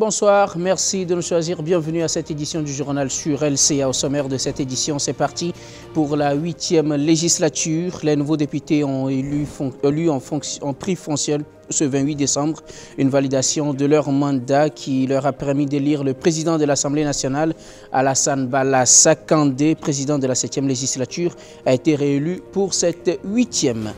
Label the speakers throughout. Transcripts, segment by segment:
Speaker 1: Bonsoir, merci de nous choisir. Bienvenue à cette édition du journal sur LCA. Au sommaire de cette édition, c'est parti pour la 8e législature. Les nouveaux députés ont pris fonction ce 28 décembre, une validation de leur mandat qui leur a permis d'élire le président de l'Assemblée nationale, Alassane Bala Sakandé, président de la 7e législature, a été réélu pour cette 8e.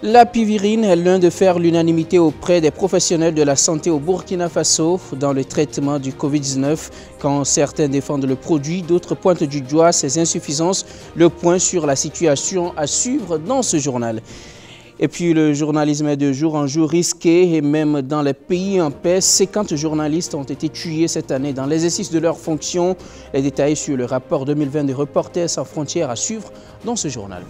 Speaker 1: La pivirine est loin de faire l'unanimité auprès des professionnels de la santé au Burkina Faso dans le traitement du Covid-19. Quand certains défendent le produit, d'autres pointent du doigt ses insuffisances. Le point sur la situation à suivre dans ce journal. Et puis le journalisme est de jour en jour risqué et même dans les pays en paix, 50 journalistes ont été tués cette année dans l'exercice de leurs fonctions. Les détails sur le rapport 2020 de Reporters sans frontières à suivre dans ce journal.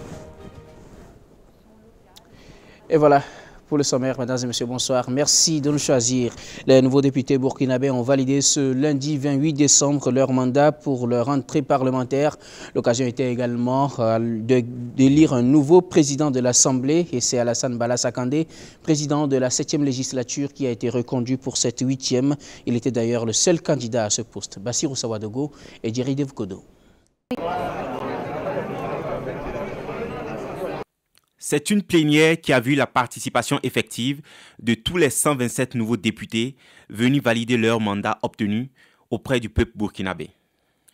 Speaker 1: Et voilà pour le sommaire, mesdames et messieurs, bonsoir. Merci de nous choisir. Les nouveaux députés burkinabés ont validé ce lundi 28 décembre leur mandat pour leur entrée parlementaire. L'occasion était également d'élire un nouveau président de l'Assemblée et c'est Alassane Bala Sakandé, président de la 7e législature qui a été reconduit pour cette 8e. Il était d'ailleurs le seul candidat à ce poste. Bassirou Sawadogo et Djeri Devkodo.
Speaker 2: C'est une plénière qui a vu la participation effective de tous les 127 nouveaux députés venus valider leur mandat obtenu auprès du peuple burkinabé.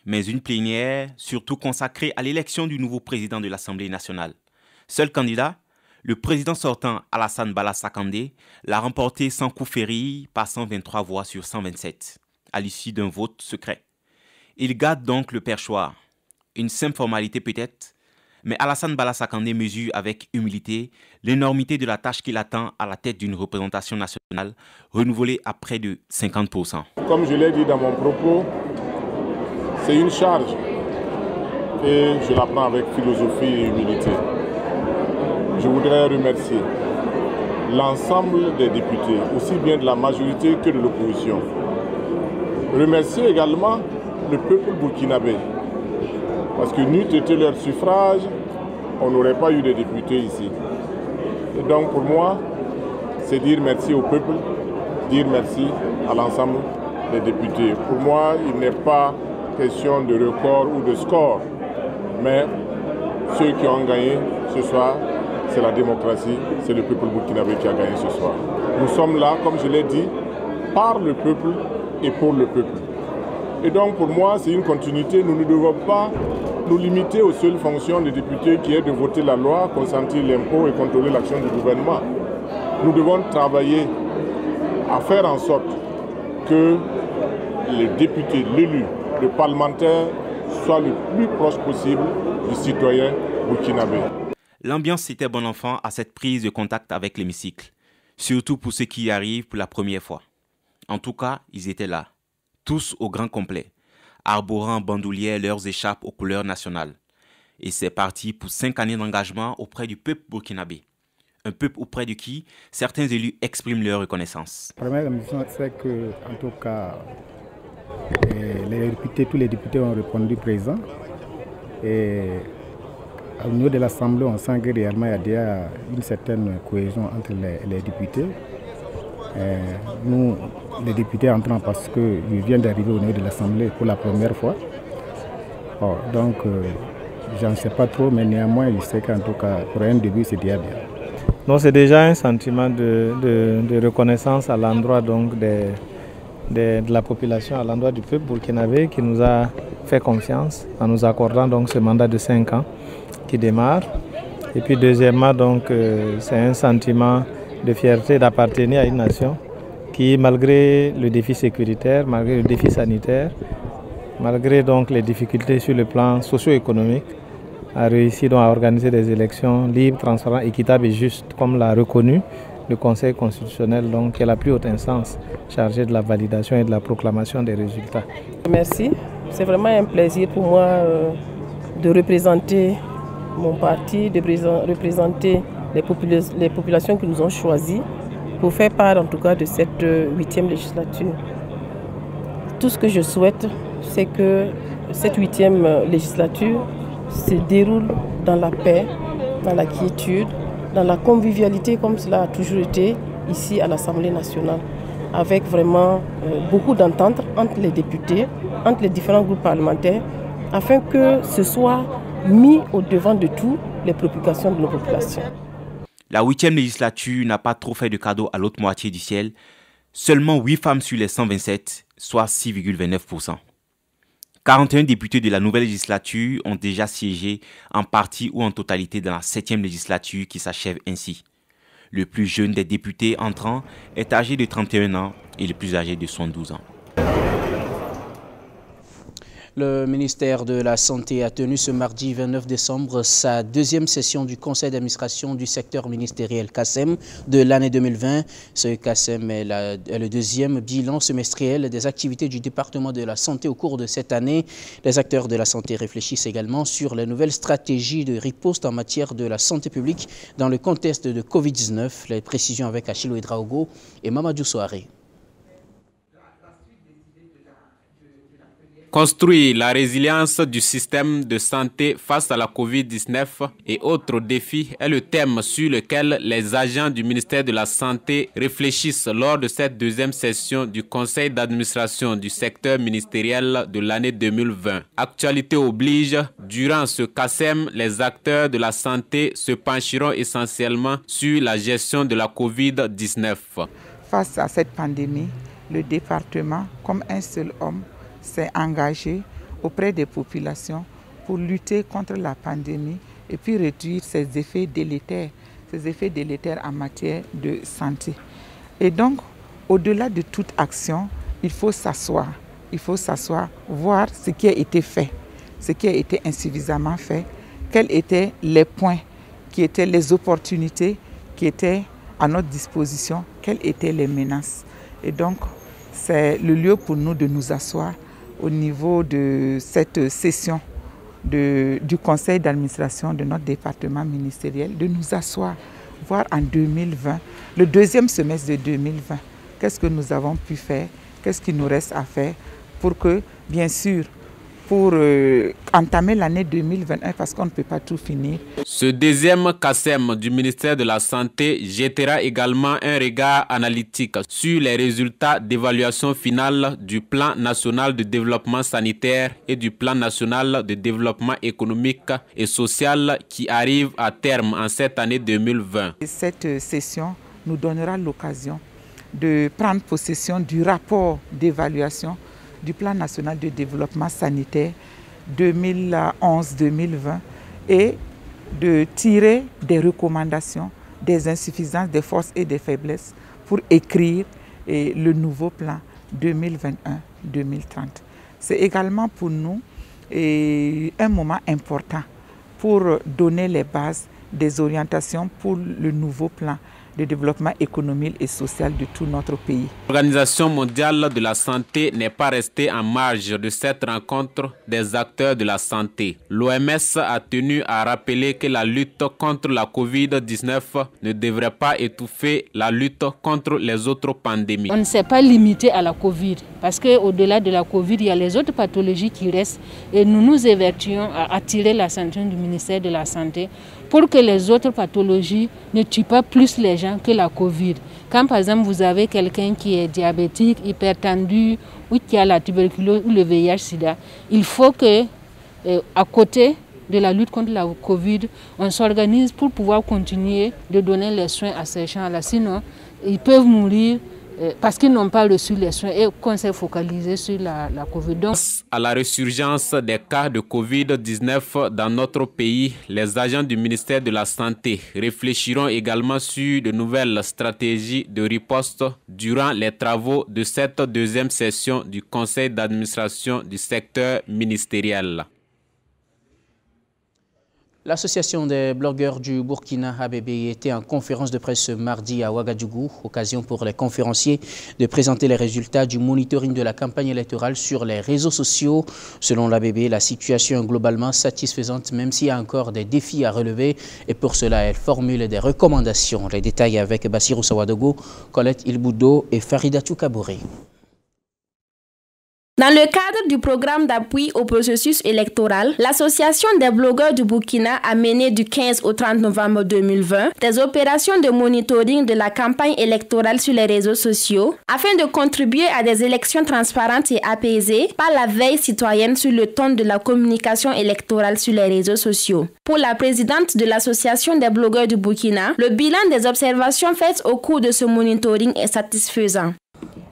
Speaker 2: Mais une plénière surtout consacrée à l'élection du nouveau président de l'Assemblée nationale. Seul candidat, le président sortant Alassane Bala Sakandé l'a remporté sans coup féri par 123 voix sur 127, à l'issue d'un vote secret. Il garde donc le perchoir. Une simple formalité peut-être, mais Alassane Bala Sakandé mesure avec humilité l'énormité de la tâche qu'il attend à la tête d'une représentation nationale renouvelée à près de 50%.
Speaker 3: Comme je l'ai dit dans mon propos, c'est une charge et je la prends avec philosophie et humilité. Je voudrais remercier l'ensemble des députés, aussi bien de la majorité que de l'opposition. Remercier également le peuple burkinabé. Parce que n'eût été leur suffrage, on n'aurait pas eu de députés ici. Et donc pour moi, c'est dire merci au peuple, dire merci à l'ensemble des députés. Pour moi, il n'est pas question de record ou de score, mais ceux qui ont gagné ce soir, c'est la démocratie, c'est le peuple burkinabé qui a gagné ce soir. Nous sommes là, comme je l'ai dit, par le peuple et pour le peuple. Et donc pour moi, c'est une continuité. Nous ne devons pas nous limiter aux seules fonctions des députés qui est de voter la loi, consentir l'impôt et contrôler l'action du gouvernement. Nous devons travailler à faire en sorte que les députés, l'élu, le parlementaire soient le plus proche possible du citoyen burkinabé.
Speaker 2: L'ambiance était bon enfant à cette prise de contact avec l'hémicycle, surtout pour ceux qui y arrivent pour la première fois. En tout cas, ils étaient là. Tous au grand complet, arborant en bandoulière leurs écharpes aux couleurs nationales. Et c'est parti pour 5 années d'engagement auprès du peuple burkinabé. Un peuple auprès de qui certains élus expriment leur reconnaissance.
Speaker 4: La première mission, c'est que, en tout cas, tous les députés ont répondu présent. Et au niveau de l'Assemblée, on sent que réellement il y a une certaine cohésion entre les députés. Nous, les députés entrant parce qu'ils viennent d'arriver au niveau de l'Assemblée pour la première fois. Donc, j'en sais pas trop, mais néanmoins, je sais qu'en tout cas, pour un début, c'est déjà bien.
Speaker 5: Donc, c'est déjà un sentiment de reconnaissance à l'endroit de la population, à l'endroit du peuple burkinabé qui nous a fait confiance en nous accordant donc ce mandat de 5 ans qui démarre. Et puis, deuxièmement, donc, c'est un sentiment de fierté d'appartenir à une nation qui, malgré le défi sécuritaire, malgré le défi sanitaire, malgré donc les difficultés sur le plan socio-économique, a réussi donc à organiser des élections libres, transparentes, équitables et justes, comme l'a reconnu le Conseil constitutionnel, donc, qui est la plus haute instance chargée de la validation et de la proclamation des résultats.
Speaker 6: Merci. C'est vraiment un plaisir pour moi de représenter mon parti, de représenter les populations qui nous ont choisis pour faire part en tout cas de cette 8e législature. Tout ce que je souhaite, c'est que cette 8e législature se déroule dans la paix, dans la quiétude, dans la convivialité comme cela a toujours été ici à l'Assemblée nationale. avec vraiment beaucoup d'entente entre les députés, entre les différents groupes parlementaires, afin que ce soit mis au devant de tout les préoccupations de nos populations.
Speaker 2: La 8e législature n'a pas trop fait de cadeaux à l'autre moitié du ciel. Seulement 8 femmes sur les 127, soit 6,29%. 41 députés de la nouvelle législature ont déjà siégé en partie ou en totalité dans la 7e législature qui s'achève ainsi. Le plus jeune des députés entrants est âgé de 31 ans et le plus âgé de 72 ans.
Speaker 1: Le ministère de la Santé a tenu ce mardi 29 décembre sa deuxième session du conseil d'administration du secteur ministériel CACEM de l'année 2020. Ce CACEM est le deuxième bilan semestriel des activités du département de la santé au cours de cette année. Les acteurs de la santé réfléchissent également sur les nouvelles stratégies de riposte en matière de la santé publique dans le contexte de Covid-19. Les précisions avec Achille Ouedraogo et Mamadou Soare.
Speaker 7: Construire la résilience du système de santé face à la Covid-19 et autres défis est le thème sur lequel les agents du ministère de la Santé réfléchissent lors de cette deuxième session du conseil d'administration du secteur ministériel de l'année 2020. Actualité oblige, durant ce CACEM, les acteurs de la santé se pencheront essentiellement sur la gestion de la Covid-19.
Speaker 8: Face à cette pandémie, le département, comme un seul homme, s'est engagé auprès des populations pour lutter contre la pandémie et puis réduire ses effets délétères en matière de santé. Et donc, au-delà de toute action, il faut s'asseoir, voir ce qui a été fait, ce qui a été insuffisamment fait, quels étaient les points qui étaient les opportunités qui étaient à notre disposition, quelles étaient les menaces. Et donc, c'est le lieu pour nous de nous asseoir au niveau de cette session du conseil d'administration de notre département ministériel, de nous asseoir, voir en 2020, le deuxième semestre de 2020, qu'est-ce que nous avons pu faire, qu'est-ce qu'il nous reste à faire pour que, bien sûr, pour entamer l'année 2021 parce qu'on ne peut pas tout finir.
Speaker 7: Ce deuxième CACEM du ministère de la Santé jettera également un regard analytique sur les résultats d'évaluation finale du plan national de développement sanitaire et du plan national de développement économique et social qui arrivent à terme en cette année 2020.
Speaker 8: Cette session nous donnera l'occasion de prendre possession du rapport d'évaluation du plan national de développement sanitaire 2011-2020 et de tirer des recommandations, des insuffisances, des forces et des faiblesses pour écrire le nouveau plan 2021-2030. C'est également pour nous un moment important pour donner les bases des orientations pour le nouveau plan de développement économique et social de tout notre pays.
Speaker 7: L'Organisation mondiale de la santé n'est pas restée en marge de cette rencontre des acteurs de la santé. L'OMS a tenu à rappeler que la lutte contre la Covid-19 ne devrait pas étouffer la lutte contre les autres pandémies.
Speaker 9: On ne s'est pas limité à la Covid parce qu'au-delà de la Covid, il y a les autres pathologies qui restent et nous nous évertuons à attirer l'attention du ministère de la Santé pour que les autres pathologies ne tuent pas plus les gens que la Covid. Quand par exemple vous avez quelqu'un qui est diabétique, hypertendu ou qui a la tuberculose ou le VIH-Sida, il faut que, à côté de la lutte contre la Covid, on s'organise pour pouvoir continuer de donner les soins à ces gens-là. Sinon, ils peuvent mourir parce qu'ils n'ont pas reçu les soins et qu'on s'est focalisé sur la Covid. Donc,
Speaker 7: à la résurgence des cas de Covid-19 dans notre pays, les agents du ministère de la Santé réfléchiront également sur de nouvelles stratégies de riposte durant les travaux de cette deuxième session du conseil d'administration du secteur ministériel.
Speaker 1: L'association des blogueurs du Burkina ABB était en conférence de presse ce mardi à Ouagadougou, occasion pour les conférenciers de présenter les résultats du monitoring de la campagne électorale sur les réseaux sociaux. Selon l'ABB, la situation est globalement satisfaisante, même s'il y a encore des défis à relever. Et pour cela, elle formule des recommandations. Les détails avec Bassirou Sawadogo, Colette Ilboudo et Farida Toukabouré.
Speaker 10: Dans le cadre du programme d'appui au processus électoral, l'Association des blogueurs du Burkina a mené du 15 au 30 novembre 2020 des opérations de monitoring de la campagne électorale sur les réseaux sociaux afin de contribuer à des élections transparentes et apaisées par la veille citoyenne sur le ton de la communication électorale sur les réseaux sociaux. Pour la présidente de l'Association des blogueurs du Burkina, le bilan des observations faites au cours de ce monitoring est satisfaisant.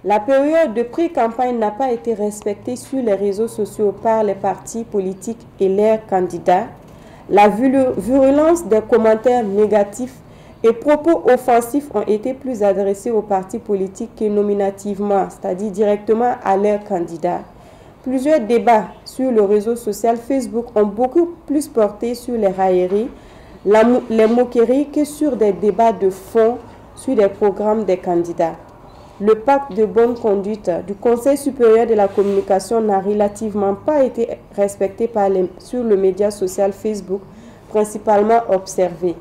Speaker 11: La période de pré-campagne n'a pas été respectée sur les réseaux sociaux par les partis politiques et leurs candidats. La virulence des commentaires négatifs et propos offensifs ont été plus adressés aux partis politiques que nominativement, c'est-à-dire directement à leurs candidats. Plusieurs débats sur le réseau social Facebook ont beaucoup plus porté sur les railleries, les moqueries que sur des débats de fond sur les programmes des candidats. Le pacte de bonne conduite du Conseil supérieur de la communication n'a relativement pas été respecté sur le média social Facebook, principalement observé.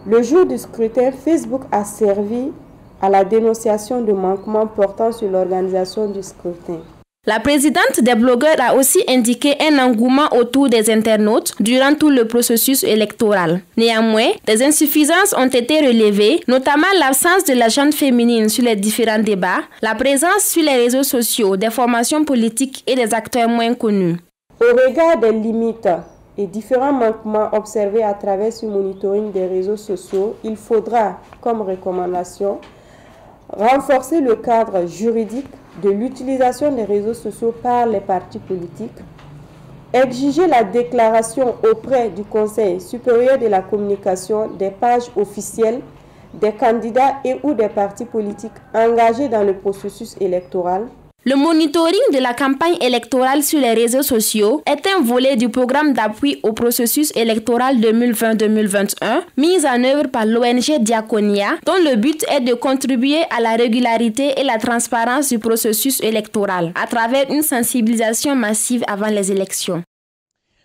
Speaker 11: Le jour du scrutin, Facebook a servi à la dénonciation de manquements portant sur l'organisation du scrutin.
Speaker 10: La présidente des blogueurs a aussi indiqué un engouement autour des internautes durant tout le processus électoral. Néanmoins, des insuffisances ont été relevées, notamment l'absence de la gente féminine sur les différents débats, la présence sur les réseaux sociaux des formations politiques et des acteurs moins connus.
Speaker 11: Au regard des limites et différents manquements observés à travers ce monitoring des réseaux sociaux, il faudra, comme recommandation, renforcer le cadre juridique de l'utilisation des réseaux sociaux par les partis politiques, exiger la déclaration auprès du Conseil supérieur de la communication des pages officielles des candidats et ou des partis politiques engagés dans le processus électoral.
Speaker 10: Le monitoring de la campagne électorale sur les réseaux sociaux est un volet du programme d'appui au processus électoral 2020-2021 mis en œuvre par l'ONG Diaconia, dont le but est de contribuer à la régularité et la transparence du processus électoral à travers une sensibilisation massive avant les élections.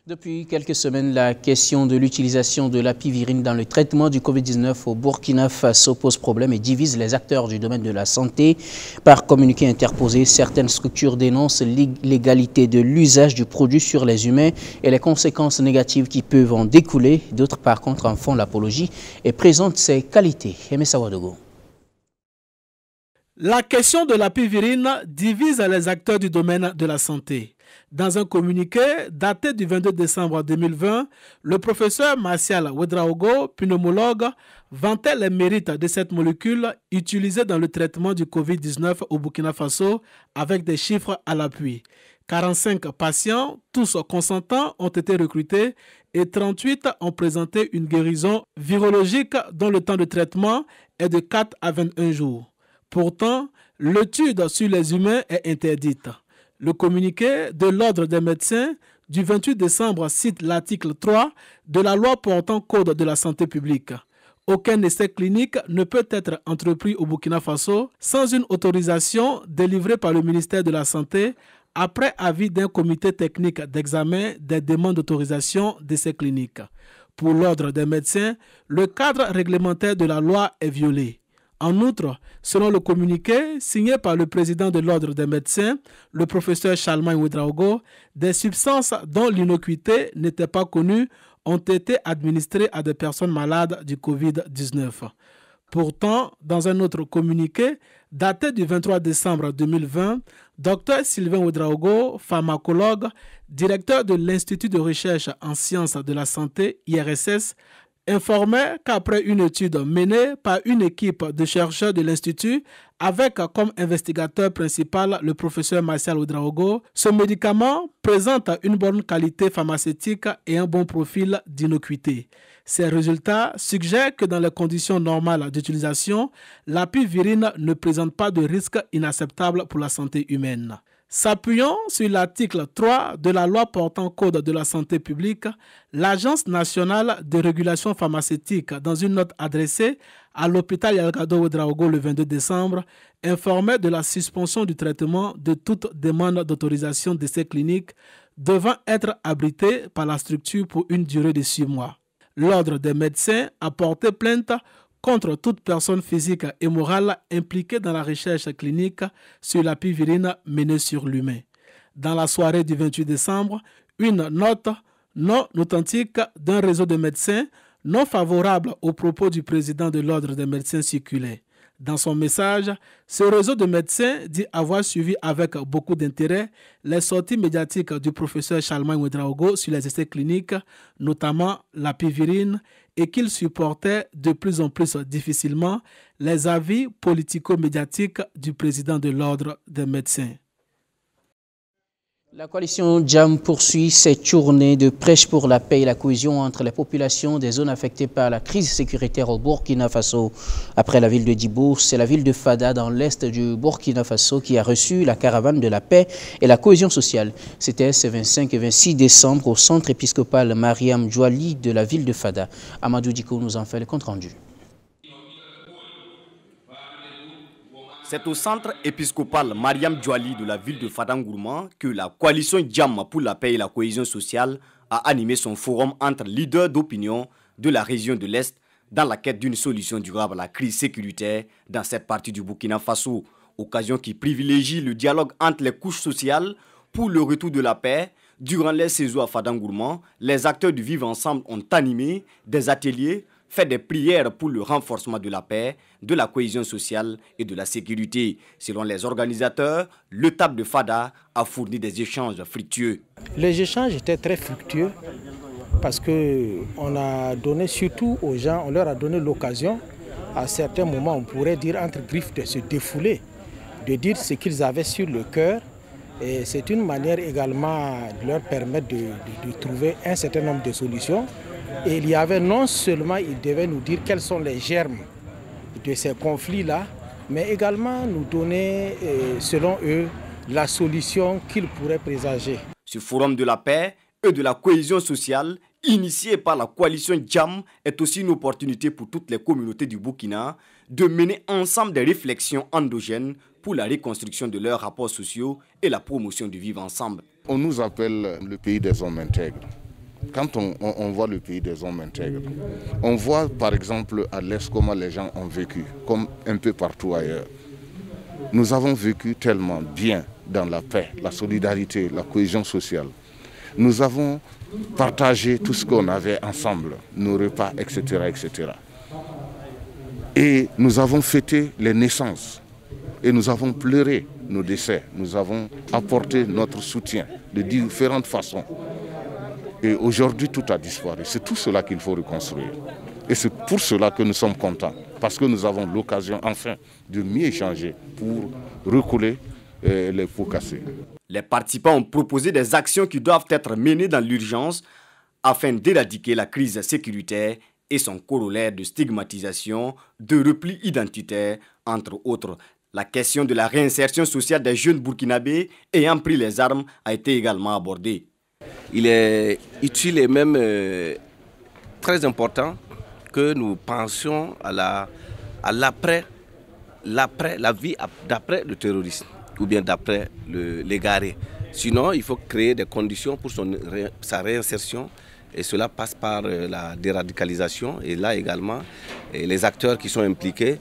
Speaker 1: Depuis quelques semaines, la question de l'utilisation de l'apivirine dans le traitement du Covid-19 au Burkina Faso pose problème et divise les acteurs du domaine de la santé. Par communiqué interposé, certaines structures dénoncent l'illégalité de l'usage du produit sur les humains et les conséquences négatives qui peuvent en découler. D'autres, par contre, en font l'apologie et présentent ses qualités. Aimé Sawadogo.
Speaker 12: La question de l'apivirine divise les acteurs du domaine de la santé. Dans un communiqué daté du 22 décembre 2020, le professeur Martial Ouedraogo, pneumologue, vantait les mérites de cette molécule utilisée dans le traitement du Covid-19 au Burkina Faso avec des chiffres à l'appui. 45 patients, tous consentants, ont été recrutés et 38 ont présenté une guérison virologique dont le temps de traitement est de 4 à 21 jours. Pourtant, l'étude sur les humains est interdite. Le communiqué de l'Ordre des médecins du 28 décembre cite l'article 3 de la loi portant code de la santé publique. Aucun essai clinique ne peut être entrepris au Burkina Faso sans une autorisation délivrée par le ministère de la Santé après avis d'un comité technique d'examen des demandes d'autorisation d'essais cliniques. Pour l'Ordre des médecins, le cadre réglementaire de la loi est violé. En outre, selon le communiqué signé par le président de l'Ordre des médecins, le professeur Charlemagne Ouedraogo, des substances dont l'innocuité n'était pas connue ont été administrées à des personnes malades du Covid-19. Pourtant, dans un autre communiqué, daté du 23 décembre 2020, Dr Sylvain Ouedraogo, pharmacologue, directeur de l'Institut de recherche en sciences de la santé, IRSS, informait qu'après une étude menée par une équipe de chercheurs de l'Institut avec comme investigateur principal le professeur Martial Ouedraogo, ce médicament présente une bonne qualité pharmaceutique et un bon profil d'innocuité. Ces résultats suggèrent que dans les conditions normales d'utilisation, l'apivirine ne présente pas de risque inacceptable pour la santé humaine. S'appuyant sur l'article 3 de la loi portant code de la santé publique, l'Agence nationale de régulation pharmaceutique, dans une note adressée à l'hôpital Yalgado Ouedraogo le 22 décembre, informait de la suspension du traitement de toute demande d'autorisation d'essai clinique devant être abritée par la structure pour une durée de 6 mois. L'Ordre des médecins a porté plainte contre toute personne physique et morale impliquée dans la recherche clinique sur la pivirine menée sur l'humain. Dans la soirée du 28 décembre, une note non authentique d'un réseau de médecins non favorable aux propos du président de l'Ordre des médecins circulait. Dans son message, ce réseau de médecins dit avoir suivi avec beaucoup d'intérêt les sorties médiatiques du professeur Charlemagne Ouedraogo sur les essais cliniques, notamment la pivirine, et qu'il supportait de plus en plus difficilement les avis politico-médiatiques du président de l'Ordre des médecins.
Speaker 1: La coalition JAM poursuit ses tournées de prêche pour la paix et la cohésion entre les populations des zones affectées par la crise sécuritaire au Burkina Faso. Après la ville de Djibo, c'est la ville de Fada dans l'est du Burkina Faso qui a reçu la caravane de la paix et la cohésion sociale. C'était ce 25 et 26 décembre au centre épiscopal Mariam Djouali de la ville de Fada. Amadou Diko nous en fait le compte-rendu.
Speaker 13: C'est au centre épiscopal Mariam Djouali de la ville de Fadangourma que la coalition JAM pour la paix et la cohésion sociale a animé son forum entre leaders d'opinion de la région de l'Est dans la quête d'une solution durable à la crise sécuritaire dans cette partie du Burkina Faso. Occasion qui privilégie le dialogue entre les couches sociales pour le retour de la paix. Durant les séjours à Fadangourma, les acteurs du Vivre Ensemble ont animé des ateliers, fait des prières pour le renforcement de la paix, de la cohésion sociale et de la sécurité. Selon les organisateurs, le TAP de Fada a fourni des échanges fructueux.
Speaker 14: Les échanges étaient très fructueux parce qu'on a donné surtout aux gens, on leur a donné l'occasion, à certains moments on pourrait dire entre griffes, de se défouler, de dire ce qu'ils avaient sur le cœur. Et c'est une manière également de leur permettre de trouver un certain nombre de solutions. Et il y avait non seulement, ils devaient nous dire quels sont les germes de ces conflits-là, mais également nous donner, selon eux, la solution qu'ils pourraient présager.
Speaker 13: Ce forum de la paix et de la cohésion sociale, initié par la coalition JAM, est aussi une opportunité pour toutes les communautés du Burkina de mener ensemble des réflexions endogènes pour la reconstruction de leurs rapports sociaux et la promotion du vivre ensemble.
Speaker 3: On nous appelle le pays des hommes intègres. Quand on voit le pays des hommes intègres, on voit par exemple à l'Est comment les gens ont vécu, comme un peu partout ailleurs. Nous avons vécu tellement bien dans la paix, la solidarité, la cohésion sociale. Nous avons partagé tout ce qu'on avait ensemble, nos repas, etc., etc. Et nous avons fêté les naissances et nous avons pleuré nos décès. Nous avons apporté notre soutien de différentes façons. Et aujourd'hui, tout a disparu. C'est tout cela qu'il faut reconstruire. Et c'est pour cela que nous sommes contents. Parce que nous avons l'occasion, enfin, de mieux échanger pour recoller les pots cassés.
Speaker 13: Les participants ont proposé des actions qui doivent être menées dans l'urgence afin d'éradiquer la crise sécuritaire et son corollaire de stigmatisation, de repli identitaire, entre autres. La question de la réinsertion sociale des jeunes burkinabés ayant pris les armes a été également abordée.
Speaker 15: Il est utile et même très important que nous pensions à la vie d'après le terrorisme ou bien d'après l'égaré. Sinon, il faut créer des conditions pour sa réinsertion et cela passe par la déradicalisation. Et là également, les acteurs qui sont impliqués,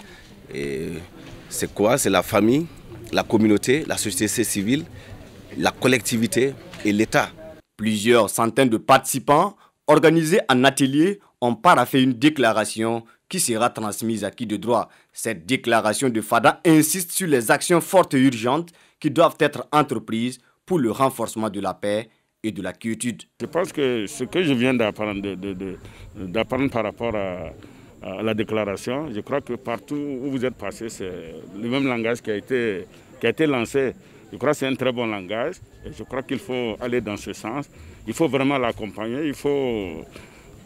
Speaker 15: c'est quoi? C'est la famille, la communauté, la société civile, la collectivité et l'État.
Speaker 13: Plusieurs centaines de participants organisés en atelier ont paraphé une déclaration qui sera transmise à qui de droit. Cette déclaration de Fada insiste sur les actions fortes et urgentes qui doivent être entreprises pour le renforcement de la paix et de la quiétude.
Speaker 3: Je pense que ce que je viens d'apprendre par rapport à la déclaration, je crois que partout où vous êtes passé, c'est le même langage qui a été lancé. Je crois que c'est un très bon langage et je crois qu'il faut aller dans ce sens. Il faut vraiment l'accompagner. Il faut,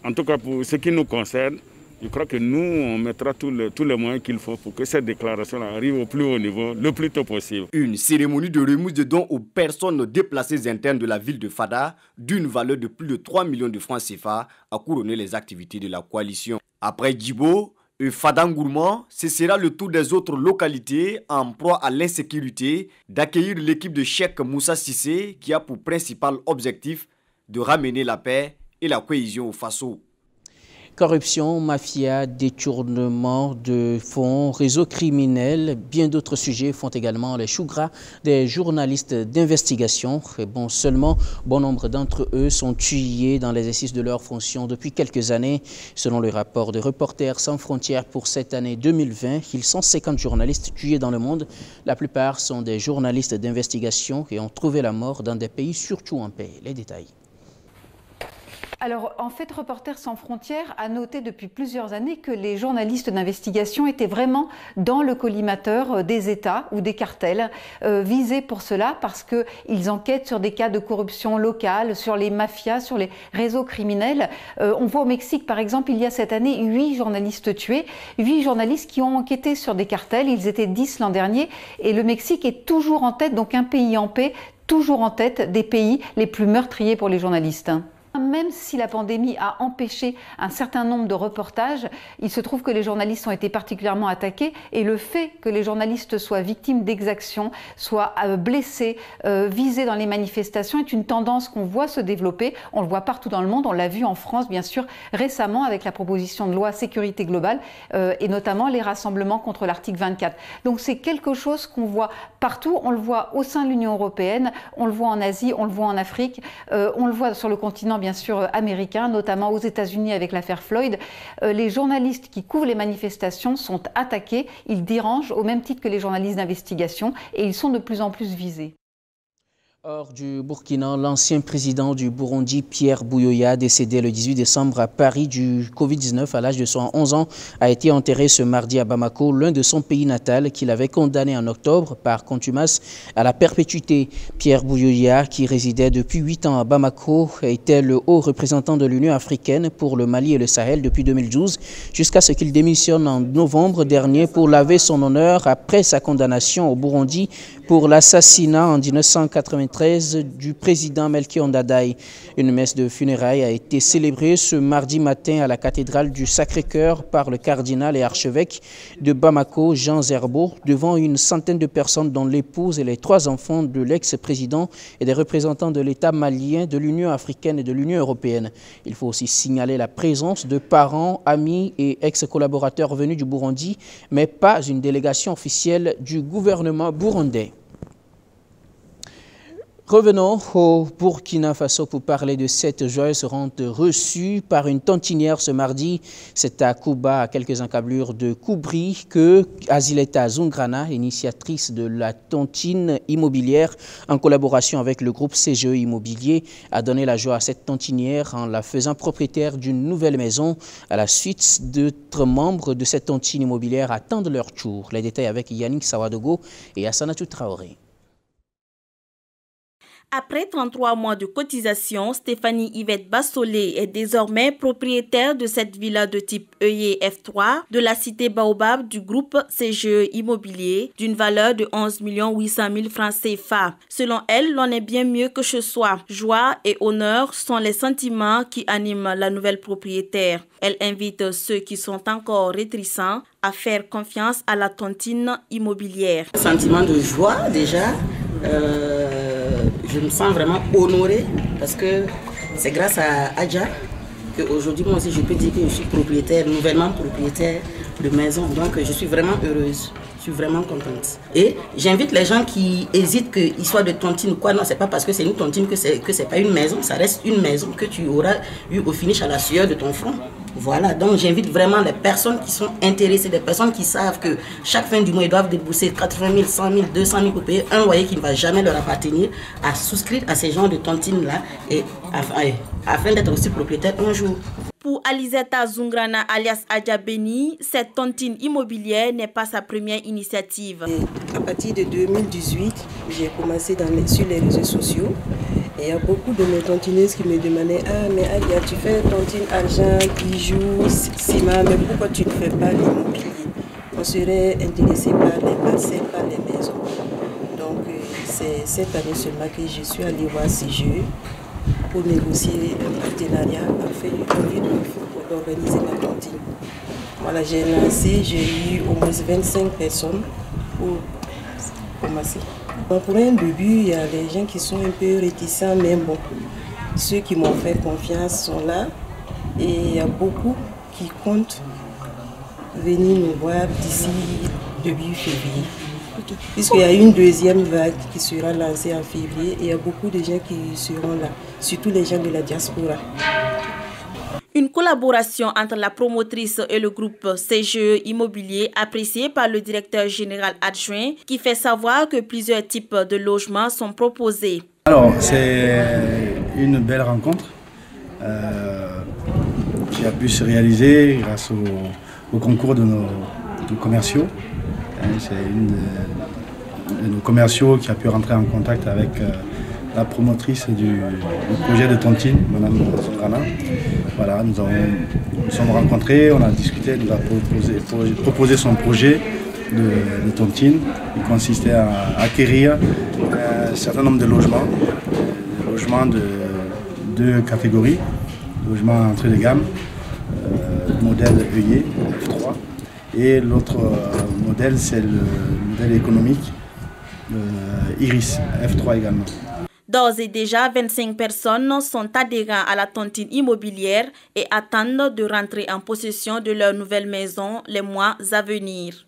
Speaker 3: en tout cas pour ce qui nous concerne, je crois que nous, on mettra tous les moyens qu'il faut pour que cette déclaration arrive au plus haut niveau, le plus tôt possible.
Speaker 13: Une cérémonie de remise de dons aux personnes déplacées internes de la ville de Fada, d'une valeur de plus de 3 millions de francs CFA, a couronné les activités de la coalition. Après Djibo et Fadangourma, ce sera le tour des autres localités en proie à l'insécurité d'accueillir l'équipe de Cheikh Moussa Sissé qui a pour principal objectif de ramener la paix et la cohésion au Faso.
Speaker 1: Corruption, mafia, détournement de fonds, réseaux criminels, bien d'autres sujets font également les choux gras des journalistes d'investigation. Seulement, bon nombre d'entre eux sont tués dans l'exercice de leurs fonctions depuis quelques années. Selon le rapport de Reporters sans frontières pour cette année 2020, ils sont 50 journalistes tués dans le monde. La plupart sont des journalistes d'investigation et ont trouvé la mort dans des pays surtout en paix. Les détails.
Speaker 16: Alors, en fait, Reporters sans frontières a noté depuis plusieurs années que les journalistes d'investigation étaient vraiment dans le collimateur des États ou des cartels, visés pour cela parce qu'ils enquêtent sur des cas de corruption locale, sur les mafias, sur les réseaux criminels. On voit au Mexique, par exemple, il y a cette année 8 journalistes tués, 8 journalistes qui ont enquêté sur des cartels. Ils étaient 10 l'an dernier et le Mexique est toujours en tête, donc un pays en paix, toujours en tête des pays les plus meurtriers pour les journalistes. Même si la pandémie a empêché un certain nombre de reportages, il se trouve que les journalistes ont été particulièrement attaqués et le fait que les journalistes soient victimes d'exactions, soient blessés, visés dans les manifestations est une tendance qu'on voit se développer. On le voit partout dans le monde, on l'a vu en France bien sûr récemment avec la proposition de loi sécurité globale et notamment les rassemblements contre l'article 24. Donc c'est quelque chose qu'on voit partout, on le voit au sein de l'Union européenne, on le voit en Asie, on le voit en Afrique, on le voit sur le continent bien sûr américains, notamment aux États-Unis avec l'affaire Floyd. Les journalistes qui couvrent les manifestations sont attaqués, ils dérangent au même titre que les journalistes d'investigation et ils sont de plus en plus visés.
Speaker 1: Hors du Burkina, l'ancien président du Burundi, Pierre Buyoya, décédé le 18 décembre à Paris du Covid-19 à l'âge de 111 ans, a été enterré ce mardi à Bamako, l'un de son pays natal qu'il avait condamné en octobre par contumace à la perpétuité. Pierre Buyoya, qui résidait depuis 8 ans à Bamako, était le haut représentant de l'Union africaine pour le Mali et le Sahel depuis 2012, jusqu'à ce qu'il démissionne en novembre dernier pour laver son honneur après sa condamnation au Burundi pour l'assassinat en 1993 du président Melchior Ndadaye. Une messe de funérailles a été célébrée ce mardi matin à la cathédrale du Sacré-Cœur par le cardinal et archevêque de Bamako, Jean Zerbo, devant une centaine de personnes dont l'épouse et les 3 enfants de l'ex-président et des représentants de l'État malien, de l'Union africaine et de l'Union européenne. Il faut aussi signaler la présence de parents, amis et ex-collaborateurs venus du Burundi, mais pas une délégation officielle du gouvernement burundais. Revenons au Burkina Faso pour parler de cette joyeuse rente reçue par une tontinière ce mardi. C'est à Kouba, à quelques encablures de Koubri, que Azileta Zungrana, initiatrice de la tontine immobilière, en collaboration avec le groupe CGE Immobilier, a donné la joie à cette tontinière en la faisant propriétaire d'une nouvelle maison. À la suite, d'autres membres de cette tontine immobilière attendent leur tour. Les détails avec Yannick Sawadogo et Assanatou Traoré.
Speaker 17: Après 33 mois de cotisation, Stéphanie Yvette Bassolé est désormais propriétaire de cette villa de type œillet F3 de la cité Baobab du groupe CGE Immobilier d'une valeur de 11 800 000 francs CFA. Selon elle, l'on est bien mieux que chez soi. Joie et honneur sont les sentiments qui animent la nouvelle propriétaire. Elle invite ceux qui sont encore réticents à faire confiance à la tontine immobilière.
Speaker 18: Sentiment de joie déjà. Je me sens vraiment honorée parce que c'est grâce à Adja qu'aujourd'hui moi aussi je peux dire que je suis propriétaire, nouvellement propriétaire de maison. Donc je suis vraiment heureuse, je suis vraiment contente. Et j'invite les gens qui hésitent qu'ils soient de tontine ou quoi. Non, c'est pas parce que c'est une tontine que c'est pas une maison, ça reste une maison que tu auras eu au finish à la sueur de ton front. Voilà, donc j'invite vraiment les personnes qui sont intéressées, des personnes qui savent que chaque fin du mois, ils doivent débourser 80 000, 100 000, 200 000 pour payer un loyer qui ne va jamais leur appartenir, à souscrire à ces genres de tontines-là et afin d'être aussi propriétaire un jour.
Speaker 17: Pour Alizeta Zungrana alias Adja Beni, cette tontine immobilière n'est pas sa première initiative.
Speaker 19: À partir de 2018, j'ai commencé sur les réseaux sociaux. Et il y a beaucoup de mes tontineuses qui me demandaient « Ah, mais Alia, tu fais tontine argent, bijoux, ciment, mais pourquoi tu ne fais pas l'immobilier? On serait intéressé par les parcelles, par les maisons. » Donc, c'est cette année seulement que je suis allée voir CGE pour négocier un partenariat afin d'organiser ma tontine. Voilà, j'ai lancé, j'ai eu au moins 25 personnes pour commencer. Pour un début, il y a des gens qui sont un peu réticents, mais bon, ceux qui m'ont fait confiance sont là. Et il y a beaucoup qui comptent venir nous voir d'ici début février. Puisqu'il y a une deuxième vague qui sera lancée en février et il y a beaucoup de gens qui seront là, surtout les gens de la diaspora.
Speaker 17: Une collaboration entre la promotrice et le groupe CGE Immobilier appréciée par le directeur général adjoint qui fait savoir que plusieurs types de logements sont proposés.
Speaker 20: Alors, c'est une belle rencontre qui a pu se réaliser grâce au concours de nos commerciaux. C'est une de nos commerciaux qui a pu rentrer en contact avec la promotrice du projet de tontine, Mme Songrana. Voilà, nous sommes rencontrés, on a discuté, elle nous a proposé son projet de tontine qui consistait à acquérir un certain nombre de logements de deux catégories, logements entrée de gamme, modèle œillet F3, et l'autre modèle c'est le modèle économique Iris F3 également.
Speaker 17: D'ores et déjà, 25 personnes sont adhérents à la tontine immobilière et attendent de rentrer en possession de leur nouvelle maison les mois à venir.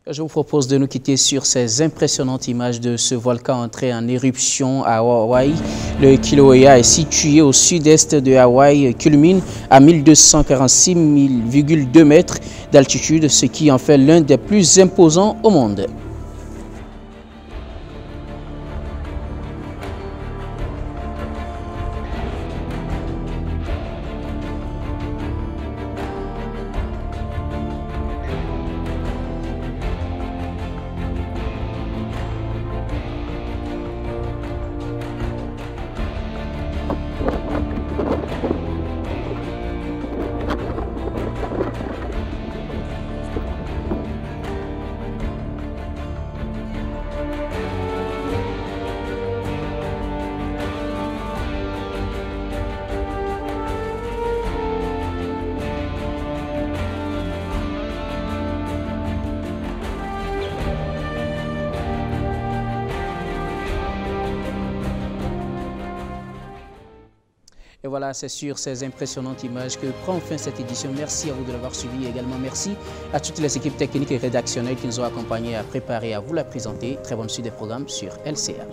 Speaker 1: Je vous propose de nous quitter sur ces impressionnantes images de ce volcan entré en éruption à Hawaï. Le Kilauea est situé au sud-est de Hawaï, culmine à 1246,2 mètres d'altitude, ce qui en fait l'un des plus imposants au monde. Et voilà, c'est sur ces impressionnantes images que prend fin cette édition. Merci à vous de l'avoir suivi. Également, merci à toutes les équipes techniques et rédactionnelles qui nous ont accompagnés à préparer et à vous la présenter. Très bonne suite des programmes sur LCA.